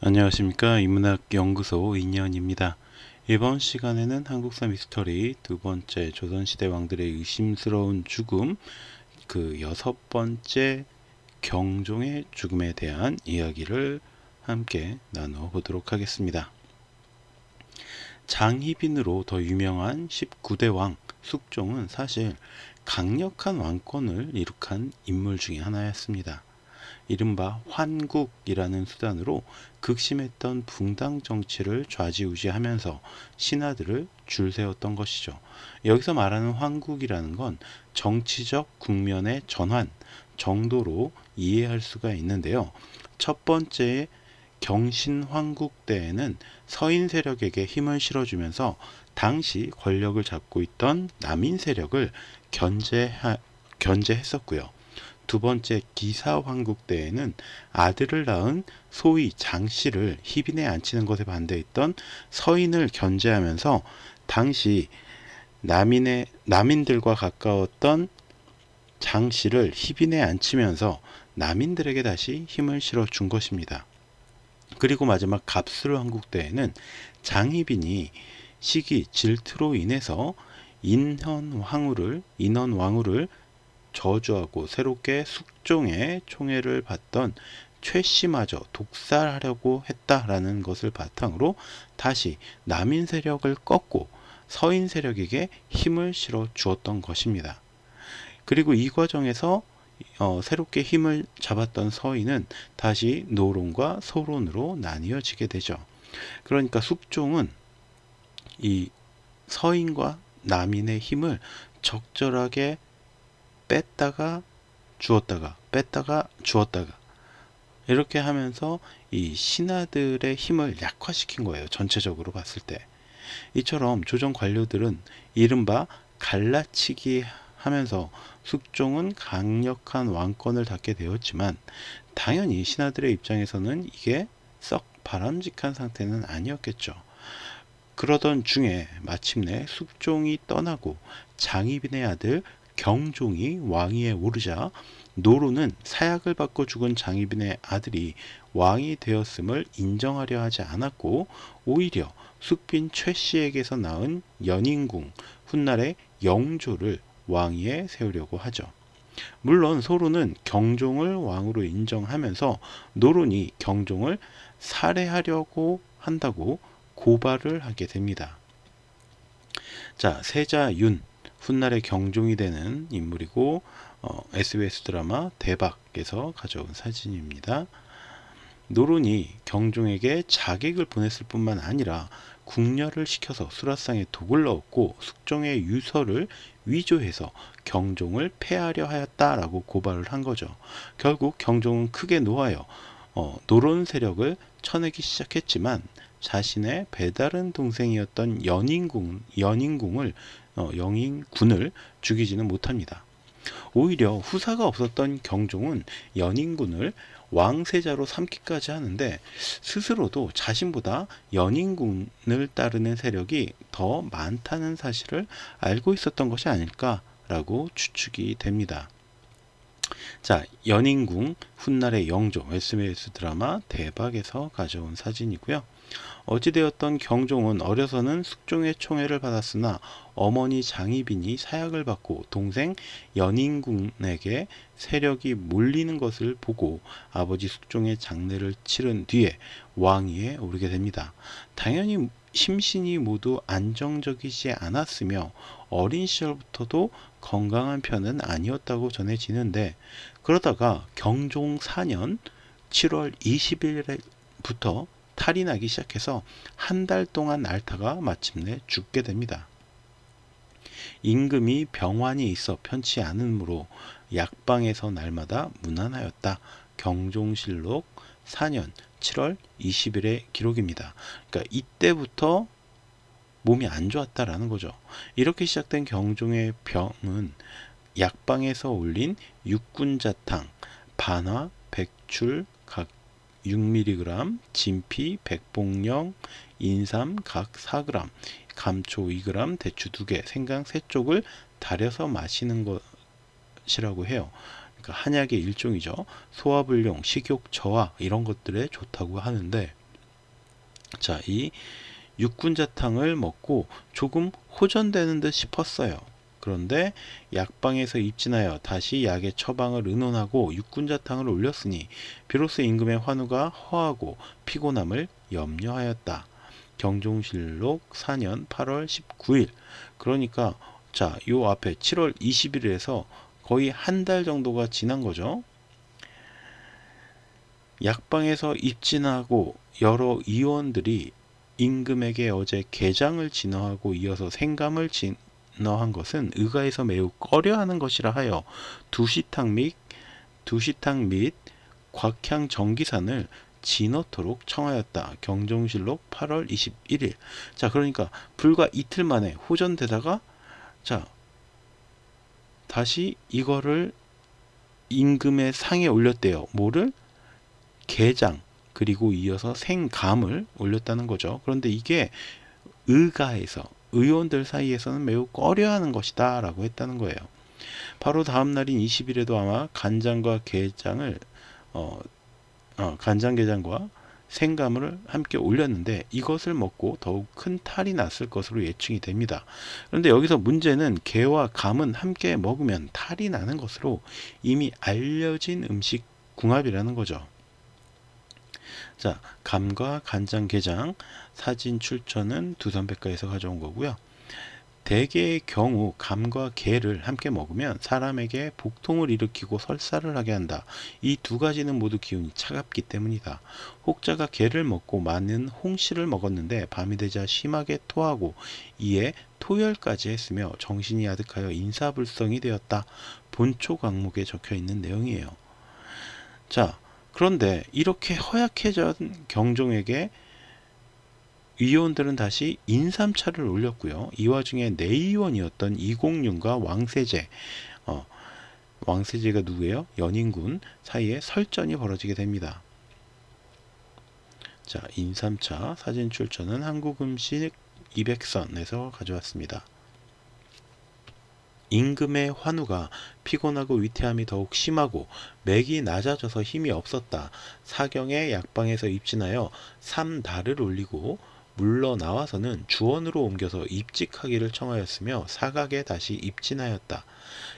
안녕하십니까. 인문학연구소 인연입니다. 이번 시간에는 한국사 미스터리 두 번째 조선시대 왕들의 의심스러운 죽음, 그 여섯 번째 경종의 죽음에 대한 이야기를 함께 나누어 보도록 하겠습니다. 장희빈으로 더 유명한 19대 왕 숙종은 사실 강력한 왕권을 이룩한 인물 중에 하나였습니다. 이른바 환국이라는 수단으로 극심했던 붕당 정치를 좌지우지하면서 신하들을 줄세웠던 것이죠. 여기서 말하는 환국이라는 건 정치적 국면의 전환 정도로 이해할 수가 있는데요. 첫 번째 경신환국 때에는 서인 세력에게 힘을 실어주면서 당시 권력을 잡고 있던 남인 세력을 견제했었고요. 두 번째 기사환국 때에는 아들을 낳은 소위 장씨를 희빈에 앉히는 것에 반대했던 서인을 견제하면서 당시 남인들과 가까웠던 장씨를 희빈에 앉히면서 남인들에게 다시 힘을 실어준 것입니다. 그리고 마지막 갑술환국 때에는 장희빈이 시기 질투로 인해서 인원왕후를 저주하고 새롭게 숙종의 총애를 받던 최씨마저 독살하려고 했다라는 것을 바탕으로 다시 남인 세력을 꺾고 서인 세력에게 힘을 실어 주었던 것입니다. 그리고 이 과정에서 새롭게 힘을 잡았던 서인은 다시 노론과 소론으로 나뉘어지게 되죠. 그러니까 숙종은 이 서인과 남인의 힘을 적절하게 뺐다가 주었다가 이렇게 하면서 이 신하들의 힘을 약화시킨 거예요. 전체적으로 봤을 때. 이처럼 조정 관료들은 이른바 갈라치기 하면서 숙종은 강력한 왕권을 갖게 되었지만 당연히 신하들의 입장에서는 이게 썩 바람직한 상태는 아니었겠죠. 그러던 중에 마침내 숙종이 떠나고 장희빈의 아들 경종이 왕위에 오르자 노론은 사약을 받고 죽은 장희빈의 아들이 왕이 되었음을 인정하려 하지 않았고 오히려 숙빈 최씨에게서 낳은 연인궁 훗날의 영조를 왕위에 세우려고 하죠. 물론 소론은 경종을 왕으로 인정하면서 노론이 경종을 살해하려고 한다고 고발을 하게 됩니다. 자, 세자윤 훗날의 경종이 되는 인물이고 SBS 드라마 대박에서 가져온 사진입니다. 노론이 경종에게 자객을 보냈을 뿐만 아니라 궁녀를 시켜서 수라상에 독을 넣었고 숙종의 유서를 위조해서 경종을 폐하려 하였다라고 고발을 한 거죠. 결국 경종은 크게 노하여 노론 세력을 쳐내기 시작했지만 자신의 배다른 동생이었던 연인군을 죽이지는 못합니다. 오히려 후사가 없었던 경종은 연인군을 왕세자로 삼기까지 하는데 스스로도 자신보다 연인군을 따르는 세력이 더 많다는 사실을 알고 있었던 것이 아닐까라고 추측이 됩니다. 자, 연인궁 훗날의 영조 SBS 드라마 대박에서 가져온 사진이고요. 어찌되었던 경종은 어려서는 숙종의 총애를 받았으나 어머니 장희빈이 사약을 받고 동생 연인군에게 세력이 몰리는 것을 보고 아버지 숙종의 장례를 치른 뒤에 왕위에 오르게 됩니다. 당연히 심신이 모두 안정적이지 않았으며 어린 시절부터도 건강한 편은 아니었다고 전해지는데 그러다가 경종 4년 7월 20일부터 탈이 나기 시작해서 한 달 동안 앓다가 마침내 죽게 됩니다. 임금이 병환이 있어 편치 않으므로 약방에서 날마다 문안하였다. 경종실록 4년 7월 20일의 기록입니다. 그러니까 이때부터 몸이 안 좋았다라는 거죠. 이렇게 시작된 경종의 병은 약방에서 올린 육군자탕, 반화, 백출, 각 6mg, 진피, 백봉령, 인삼 각 4g, 감초 2g, 대추 2개, 생강 3쪽을 달여서 마시는 것이라고 해요. 그러니까 한약의 일종이죠. 소화불량, 식욕 저하 이런 것들에 좋다고 하는데 자, 이 육군자탕을 먹고 조금 호전되는 듯 싶었어요. 그런데 약방에서 입진하여 다시 약의 처방을 의논하고 육군자탕을 올렸으니 비로소 임금의 환우가 허하고 피곤함을 염려하였다. 경종실록 4년 8월 19일. 그러니까 자, 요 앞에 7월 20일에서 거의 한 달 정도가 지난 거죠. 약방에서 입진하고 여러 의원들이 임금에게 어제 개장을 진허하고 이어서 생감을 진허한 것은 의가에서 매우 꺼려하는 것이라 하여 두시탕 및 곽향 정기산을 진허토록 청하였다. 경종실록 8월 21일. 자, 그러니까 불과 이틀 만에 호전되다가 자, 다시 이거를 임금의 상에 올렸대요. 뭐를? 개장, 그리고 이어서 생감을 올렸다는 거죠. 그런데 이게 의가에서, 의원들 사이에서는 매우 꺼려하는 것이다 라고 했다는 거예요. 바로 다음 날인 20일에도 아마 간장과 게장을 간장게장과 생감을 함께 올렸는데 이것을 먹고 더욱 큰 탈이 났을 것으로 예측이 됩니다. 그런데 여기서 문제는 게와 감은 함께 먹으면 탈이 나는 것으로 이미 알려진 음식 궁합이라는 거죠. 자, 감과 간장게장 사진 출처는 두산백과에서 가져온 거고요. 대개의 경우 감과 게를 함께 먹으면 사람에게 복통을 일으키고 설사를 하게 한다. 이 두 가지는 모두 기운이 차갑기 때문이다. 혹자가 게를 먹고 많은 홍시를 먹었는데 밤이 되자 심하게 토하고 이에 토열까지 했으며 정신이 아득하여 인사불성이 되었다. 본초 강목에 적혀 있는 내용이에요. 자, 그런데 이렇게 허약해진 경종에게 의원들은 다시 인삼차를 올렸고요. 이 와중에 내의원이었던 이공륜과 왕세제, 왕세제가 누구예요? 연인군 사이에 설전이 벌어지게 됩니다. 자, 인삼차 사진 출처는 한국음식 200선에서 가져왔습니다. 임금의 환우가 피곤하고 위태함이 더욱 심하고 맥이 낮아져서 힘이 없었다. 사경의 약방에서 입진하여 3달을 올리고 물러나와서는 주원으로 옮겨서 입직하기를 청하였으며 사각에 다시 입진하였다.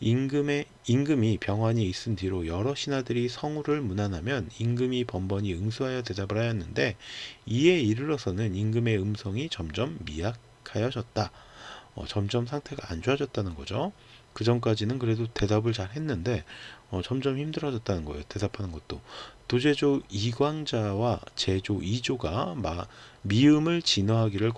임금이 병환이 있은 뒤로 여러 신하들이 성우를 문안하면 임금이 번번이 응수하여 대답을 하였는데 이에 이르러서는 임금의 음성이 점점 미약하여졌다. 점점 상태가 안 좋아졌다는 거죠. 그 전까지는 그래도 대답을 잘 했는데 점점 힘들어졌다는 거예요. 대답하는 것도. 도제조 이광자와 제조 이조가 미음을 진화하기를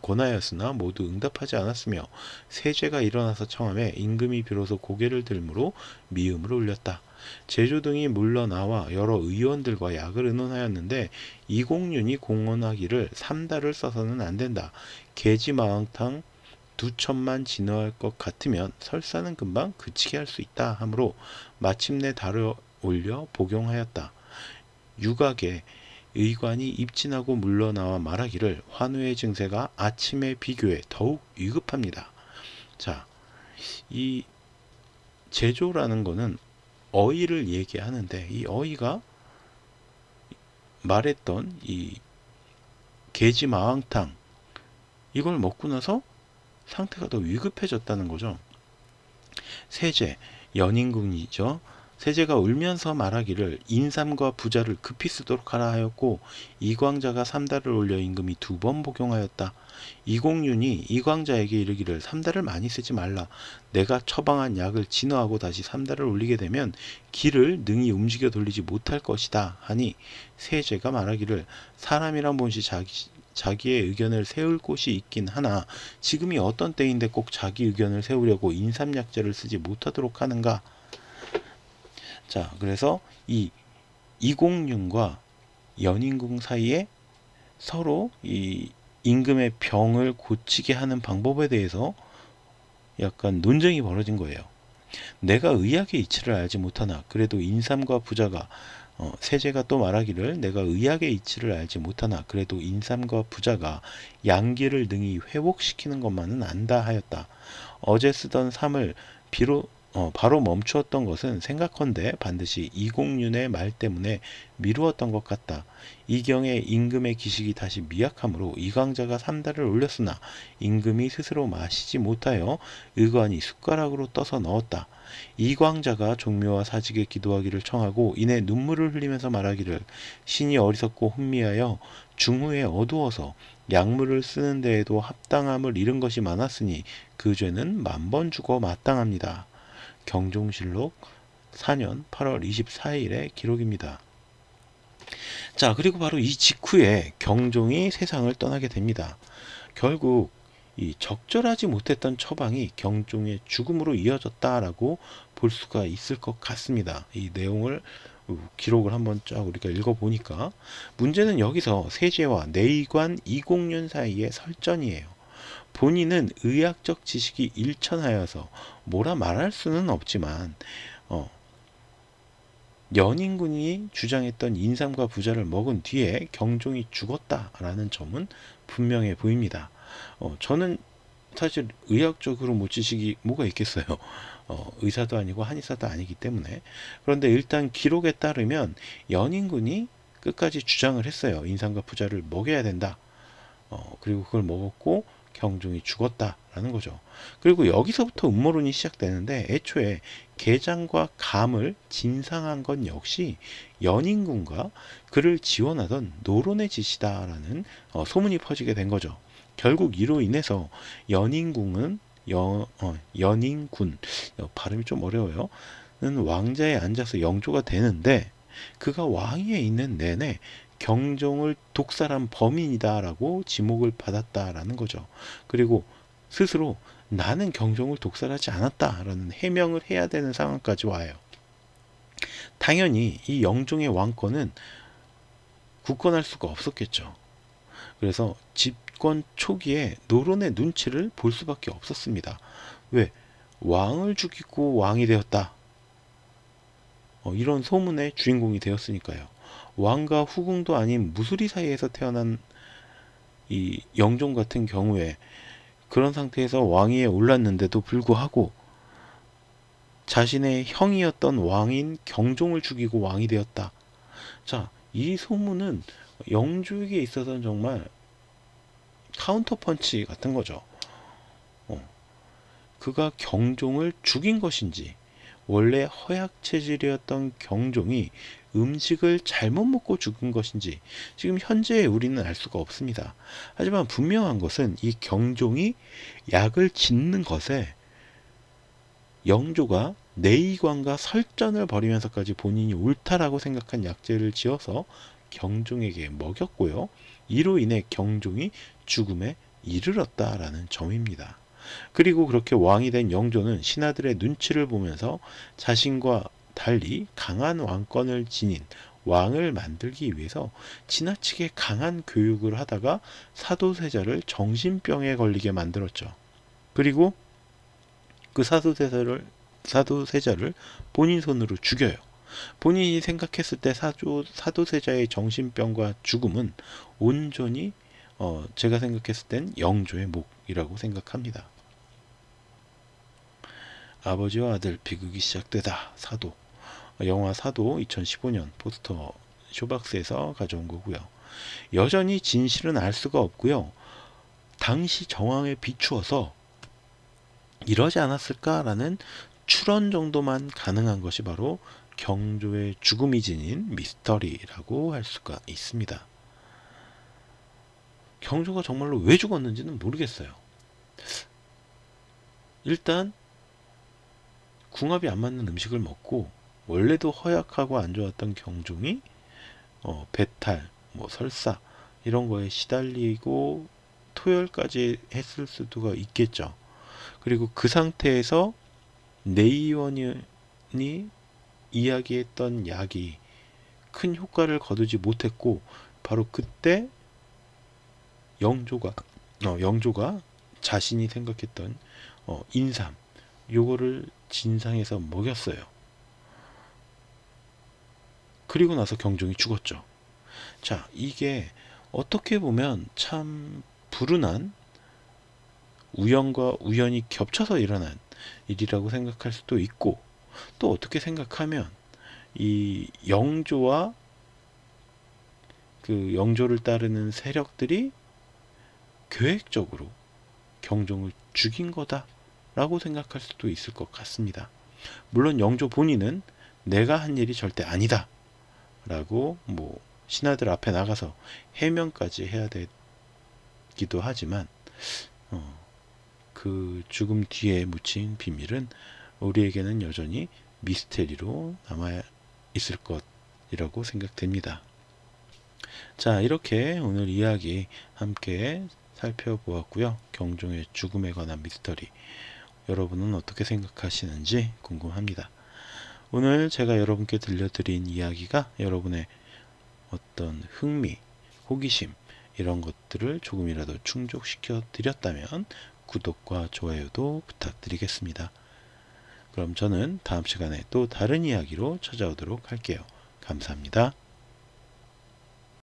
권하였으나 모두 응답하지 않았으며 세제가 일어나서 청함에 임금이 비로소 고개를 들므로 미음을 올렸다. 제조 등이 물러나와 여러 의원들과 약을 의논하였는데 이공륜이 공언하기를 3달을 써서는 안 된다. 계지마왕탕 2천만 진화할 것 같으면 설사는 금방 그치게 할 수 있다 하므로 마침내 달을 올려 복용하였다. 유각에 의관이 입진하고 물러나와 말하기를 환우의 증세가 아침에 비교해 더욱 위급합니다. 자, 이 제조라는 거는 어이를 얘기하는데 이 어이가 말했던 이 계지마왕탕 이걸 먹고 나서 상태가 더 위급해졌다는 거죠. 세제, 연인궁이죠. 세제가 울면서 말하기를 인삼과 부자를 급히 쓰도록 하라 하였고 이광자가 3달을 올려 임금이 2번 복용하였다. 이공륜이 이광자에게 이르기를 3달을 많이 쓰지 말라. 내가 처방한 약을 진화하고 다시 3달을 올리게 되면 기를 능히 움직여 돌리지 못할 것이다 하니 세제가 말하기를 사람이란 몹시 자기의 의견을 세울 곳이 있긴 하나 지금이 어떤 때인데 꼭 자기 의견을 세우려고 인삼약재를 쓰지 못하도록 하는가. 자, 그래서 이 이공륜과 연인궁 사이에 서로 이 임금의 병을 고치게 하는 방법에 대해서 약간 논쟁이 벌어진 거예요. 내가 의학의 이치를 알지 못하나 그래도 인삼과 부자가 세제가 또 말하기를 내가 의학의 이치를 알지 못하나 그래도 인삼과 부자가 양기를 능히 회복시키는 것만은 안다 하였다. 어제 쓰던 삼을 바로 멈추었던 것은 생각컨대 반드시 이공륜의 말 때문에 미루었던 것 같다. 이경의 임금의 기식이 다시 미약하므로 이광자가 3달을 올렸으나 임금이 스스로 마시지 못하여 의관이 숟가락으로 떠서 넣었다. 이광자가 종묘와 사직에 기도하기를 청하고 이내 눈물을 흘리면서 말하기를 신이 어리석고 혼미하여 중후에 어두워서 약물을 쓰는 데에도 합당함을 잃은 것이 많았으니 그 죄는 만번 죽어 마땅합니다. 경종실록 4년 8월 24일의 기록입니다. 자, 그리고 바로 이 직후에 경종이 세상을 떠나게 됩니다. 결국 이 적절하지 못했던 처방이 경종의 죽음으로 이어졌다라고 볼 수가 있을 것 같습니다. 이 내용을 기록을 한번 쫙 우리가 읽어보니까 문제는 여기서 세제와 내의관 이공륜 사이의 설전이에요. 본인은 의학적 지식이 일천하여서 뭐라 말할 수는 없지만 연인군이 주장했던 인삼과 부자를 먹은 뒤에 경종이 죽었다라는 점은 분명해 보입니다. 저는 사실 의학적으로 뭐 지식이 뭐가 있겠어요. 의사도 아니고 한의사도 아니기 때문에. 그런데 일단 기록에 따르면 연인군이 끝까지 주장을 했어요. 인삼과 부자를 먹여야 된다. 그리고 그걸 먹었고 경종이 죽었다라는 거죠. 그리고 여기서부터 음모론이 시작되는데 애초에 게장과 감을 진상한 건 역시 연인군과 그를 지원하던 노론의 짓이다라는 소문이 퍼지게 된 거죠. 결국 이로 인해서 연인군 발음이 좀 어려워요. 는 왕자에 앉아서 영조가 되는데 그가 왕위에 있는 내내 경종을 독살한 범인이다라고 지목을 받았다라는 거죠. 그리고 스스로 나는 경종을 독살하지 않았다라는 해명을 해야 되는 상황까지 와요. 당연히 이 영종의 왕권은 굳건할 수가 없었겠죠. 그래서 집권 초기에 노론의 눈치를 볼 수밖에 없었습니다. 왜? 왕을 죽이고 왕이 되었다. 이런 소문의 주인공이 되었으니까요. 왕과 후궁도 아닌 무수리 사이에서 태어난 이 영종 같은 경우에 그런 상태에서 왕위에 올랐는데도 불구하고 자신의 형이었던 왕인 경종을 죽이고 왕이 되었다. 자, 이 소문은 영조에게 있어서는 정말 카운터 펀치 같은 거죠. 그가 경종을 죽인 것인지 원래 허약 체질이었던 경종이 음식을 잘못 먹고 죽은 것인지 지금 현재 우리는 알 수가 없습니다. 하지만 분명한 것은 이 경종이 약을 짓는 것에 영조가 내의관과 설전을 벌이면서까지 본인이 옳다라고 생각한 약재를 지어서 경종에게 먹였고요. 이로 인해 경종이 죽음에 이르렀다라는 점입니다. 그리고 그렇게 왕이 된 영조는 신하들의 눈치를 보면서 자신과 달리 강한 왕권을 지닌 왕을 만들기 위해서 지나치게 강한 교육을 하다가 사도세자를 정신병에 걸리게 만들었죠. 그리고 그 사도세자를 본인 손으로 죽여요. 본인이 생각했을 때 사도세자의 정신병과 죽음은 온전히 제가 생각했을 땐 영조의 몫이라고 생각합니다. 아버지와 아들 비극이 시작되다. 사도. 영화 사도 2015년 포스터 쇼박스에서 가져온 거고요. 여전히 진실은 알 수가 없고요. 당시 정황에 비추어서 이러지 않았을까라는 추론 정도만 가능한 것이 바로 경조의 죽음이 지닌 미스터리라고 할 수가 있습니다. 경조가 정말로 왜 죽었는지는 모르겠어요. 일단 궁합이 안 맞는 음식을 먹고 원래도 허약하고 안 좋았던 경종이 배탈, 설사 이런 거에 시달리고 토혈까지 했을 수도 있겠죠. 그리고 그 상태에서 내의원이 이야기했던 약이 큰 효과를 거두지 못했고 바로 그때 영조가 자신이 생각했던 인삼 요거를 진상에서 먹였어요. 그리고 나서 경종이 죽었죠. 자, 이게 어떻게 보면 참 불운한 우연과 우연이 겹쳐서 일어난 일이라고 생각할 수도 있고, 또 어떻게 생각하면 이 영조와 그 영조를 따르는 세력들이 계획적으로 경종을 죽인 거다라고 생각할 수도 있을 것 같습니다. 물론 영조 본인은 내가 한 일이 절대 아니다 라고 뭐 신하들 앞에 나가서 해명까지 해야 되기도 하지만 그 죽음 뒤에 묻힌 비밀은 우리에게는 여전히 미스테리로 남아 있을 것이라고 생각됩니다. 자, 이렇게 오늘 이야기 함께 살펴보았고요. 경종의 죽음에 관한 미스터리, 여러분은 어떻게 생각하시는지 궁금합니다. 오늘 제가 여러분께 들려드린 이야기가 여러분의 어떤 흥미, 호기심 이런 것들을 조금이라도 충족시켜 드렸다면 구독과 좋아요도 부탁드리겠습니다. 그럼 저는 다음 시간에 또 다른 이야기로 찾아오도록 할게요. 감사합니다.